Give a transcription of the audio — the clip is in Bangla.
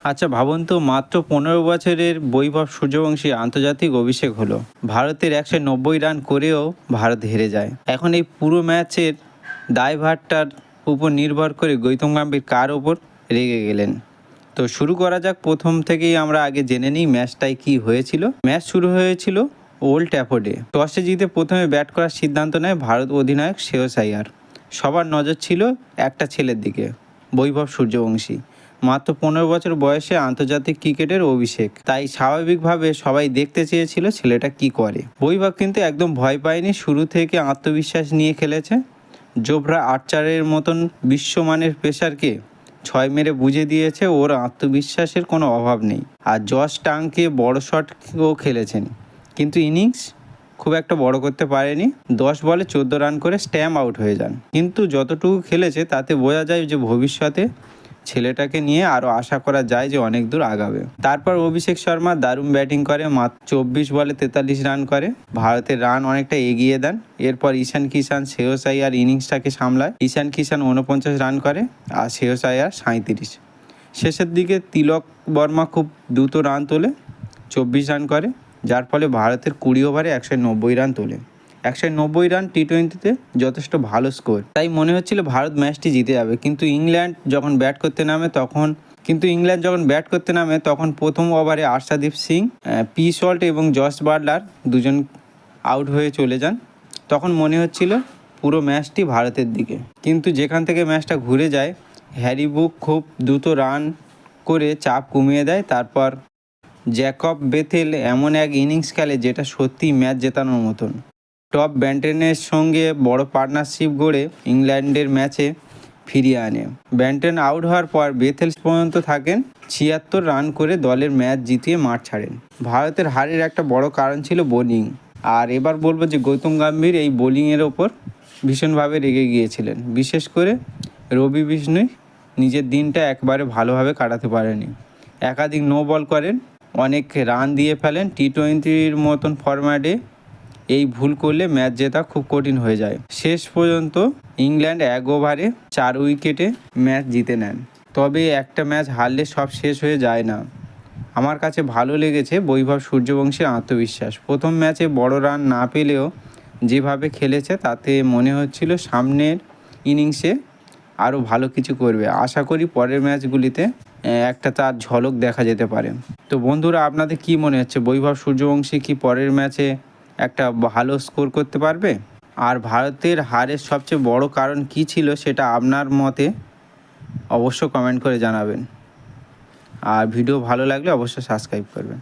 আচ্ছা ভাবুন তো, মাত্র 15 বছরের বৈভব সূর্যবংশী আন্তর্জাতিক অভিষেক হলো। ভারতের 190 রান করেও ভারত হেরে যায়। এখন এই পুরো ম্যাচের দায়ভারটার উপর নির্ভর করে গৌতম গম্ভীর কার ওপর রেগে গেলেন। তো শুরু করা যাক। প্রথম থেকেই আমরা আগে জেনে নিই ম্যাচটায় কি হয়েছিল। ম্যাচ শুরু হয়েছিল ওল্ড ট্র্যাফোর্ডে। টসে জিতে প্রথমে ব্যাট করার সিদ্ধান্ত নেয় ভারত অধিনায়ক শ্রেয়স আইয়ার। সবার নজর ছিল একটা ছেলের দিকে, বৈভব সূর্যবংশী। মাত্র 15 বছর বয়সে আন্তর্জাতিক ক্রিকেটের অভিষেক, তাই স্বাভাবিকভাবে সবাই দেখতে চেয়েছিল ছেলেটা কি করে। বৈভব কিন্তু একদম ভয় পায়নি, শুরু থেকে আত্মবিশ্বাস নিয়ে খেলেছে। জোফরা আর্চারের মতন বিশ্বমানের পেসারকে 6 মেরে বুঝে দিয়েছে ওর আত্মবিশ্বাসের কোনো অভাব নেই। আর জশ টাংকে বড় শটও খেলেছেন, কিন্তু ইনিংস খুব একটা বড় করতে পারেনি। 10 বলে 14 রান করে স্ট্যাম্প আউট হয়ে যান। কিন্তু যতটুকু খেলেছে তাতে বোঝা যায় যে ভবিষ্যতে ছেলেটাকে নিয়ে আরও আশা করা যায় যে অনেক দূর আগাবে। তারপর অভিষেক শর্মা দারুণ ব্যাটিং করে, মাত্র 24 বলে 43 রান করে ভারতের রান অনেকটা এগিয়ে দেন। এরপর ঈশান কিষান, শ্রেয়স আইয়ার ইনিংসটাকে সামলায়। ঈশান কিষান 49 রান করে আর শ্রেয়স আইয়ার 37। শেষের দিকে তিলক বর্মা খুব দ্রুত রান তোলে, 24 রান করে, যার ফলে ভারতের 20 ওভারে 190 রান তোলে। 190 রান টি-20তে যথেষ্ট ভালো স্কোর, তাই মনে হচ্ছিল ভারত ম্যাচটি জিতে যাবে। কিন্তু ইংল্যান্ড যখন ব্যাট করতে নামে তখন প্রথম ওভারে আর্শদীপ সিং, পি সল্ট এবং জস বাটলার দুজন আউট হয়ে চলে যান। তখন মনে হচ্ছিল পুরো ম্যাচটি ভারতের দিকে। কিন্তু যেখান থেকে ম্যাচটা ঘুরে যায়, হ্যারি ব্রুক খুব দ্রুত রান করে চাপ কমিয়ে দেয়। তারপর জ্যাকব বেথেল এমন এক ইনিংস খেলে যেটা সত্যিই ম্যাচ জেতানোর মতন। টপ ব্যান্টেনের সঙ্গে বড় পার্টনারশিপ গড়ে ইংল্যান্ডের ম্যাচে ফিরিয়ে আনে। ব্যান্টেন আউট হওয়ার পর বেথেল পর্যন্ত থাকেন, 76 রান করে দলের ম্যাচ জিতিয়ে মাঠ ছাড়েন। ভারতের হারের একটা বড় কারণ ছিল বোলিং। আর এবার বলবো যে গৌতম গম্ভীর এই বোলিংয়ের ওপর ভীষণভাবে রেগে গিয়েছিলেন। বিশেষ করে রবি বিষ্ণুই নিজের দিনটা একবারে ভালোভাবে কাটাতে পারেনি। একাধিক নো বল করেন, অনেক রান দিয়ে ফেলেন। টি-20-র মতন ফরম্যাটে এই ভুল করলে ম্যাচ জেতা খুব কঠিন হয়ে যায়। শেষ পর্যন্ত ইংল্যান্ড 1 ওভারে 4 উইকেটে ম্যাচ জিতে নেন। তবে একটা ম্যাচ হারলে সব শেষ হয়ে যায় না। আমার কাছে ভালো লেগেছে বৈভব সূর্যবংশীর আত্মবিশ্বাস। প্রথম ম্যাচে বড় রান না পেলেও যেভাবে খেলেছে তাতে মনে হচ্ছিল সামনের ইনিংসে আরও ভালো কিছু করবে। আশা করি পরের ম্যাচগুলিতে একটা তার ঝলক দেখা যেতে পারে। তো বন্ধুরা, আপনাদের কি মনে হচ্ছে, বৈভব সূর্যবংশী কি পরের ম্যাচে একটা ভালো স্কোর করতে পারবে? আর ভারতের হারের সবচেয়ে বড় কারণ কি ছিল সেটা আপনার মতে অবশ্য কমেন্ট করে জানাবেন। আর ভিডিও ভালো লাগলে অবশ্যই সাবস্ক্রাইব করবেন।